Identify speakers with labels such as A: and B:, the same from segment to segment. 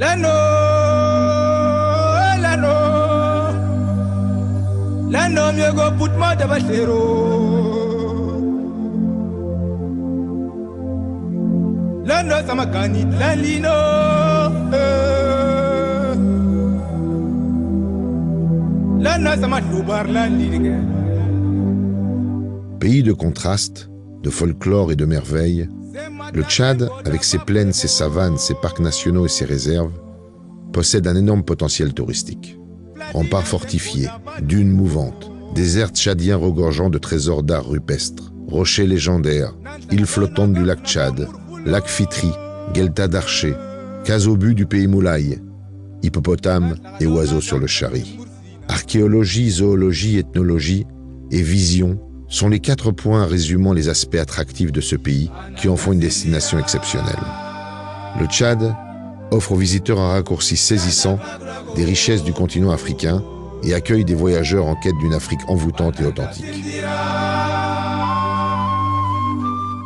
A: Lano, lano, lano mieux go put moi de bachero. Lano samakani lalino. Lano samadoubar lalino.
B: Pays de contrastes, de folklore et de merveilles, le Tchad, avec ses plaines, ses savanes, ses parcs nationaux et ses réserves, possède un énorme potentiel touristique. Remparts fortifiés, dunes mouvantes, déserts tchadiens regorgeant de trésors d'art rupestres, rochers légendaires, îles flottantes du lac Tchad, lac Fitri, gueltas d'archers, cases obus du pays Moulay, hippopotames et oiseaux sur le Chari. Archéologie, zoologie, ethnologie et vision sont les 4 points résumant les aspects attractifs de ce pays qui en font une destination exceptionnelle. Le Tchad offre aux visiteurs un raccourci saisissant des richesses du continent africain et accueille des voyageurs en quête d'une Afrique envoûtante et authentique.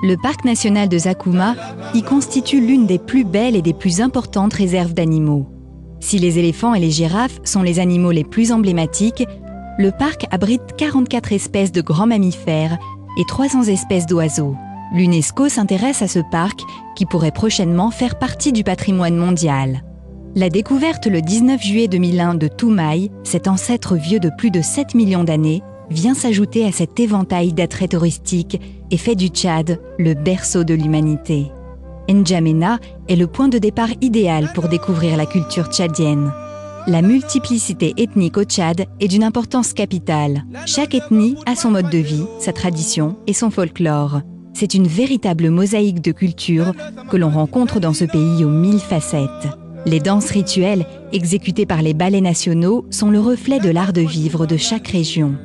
C: Le parc national de Zakouma y constitue l'une des plus belles et des plus importantes réserves d'animaux. Si les éléphants et les girafes sont les animaux les plus emblématiques, le parc abrite 44 espèces de grands mammifères et 300 espèces d'oiseaux. L'UNESCO s'intéresse à ce parc qui pourrait prochainement faire partie du patrimoine mondial. La découverte le 19 juillet 2001 de Toumaï, cet ancêtre vieux de plus de 7 millions d'années, vient s'ajouter à cet éventail d'attraits touristiques et fait du Tchad le berceau de l'humanité. N'Djamena est le point de départ idéal pour découvrir la culture tchadienne. La multiplicité ethnique au Tchad est d'une importance capitale. Chaque ethnie a son mode de vie, sa tradition et son folklore. C'est une véritable mosaïque de culture que l'on rencontre dans ce pays aux 1000 facettes. Les danses rituelles, exécutées par les ballets nationaux, sont le reflet de l'art de vivre de chaque région.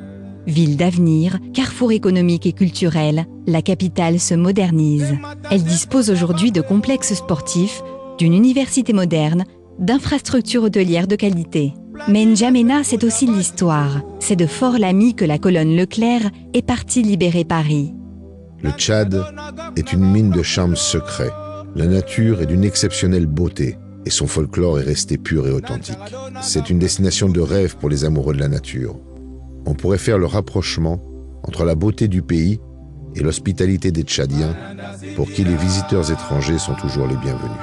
C: Ville d'avenir, carrefour économique et culturel, la capitale se modernise. Elle dispose aujourd'hui de complexes sportifs, d'une université moderne, d'infrastructures hôtelières de qualité. Mais N'Djamena, c'est aussi l'histoire. C'est de Fort Lamy que la colonne Leclerc est partie libérer Paris.
B: Le Tchad est une mine de charme secret. La nature est d'une exceptionnelle beauté et son folklore est resté pur et authentique. C'est une destination de rêve pour les amoureux de la nature. On pourrait faire le rapprochement entre la beauté du pays et l'hospitalité des Tchadiens, pour qui les visiteurs étrangers sont toujours les bienvenus.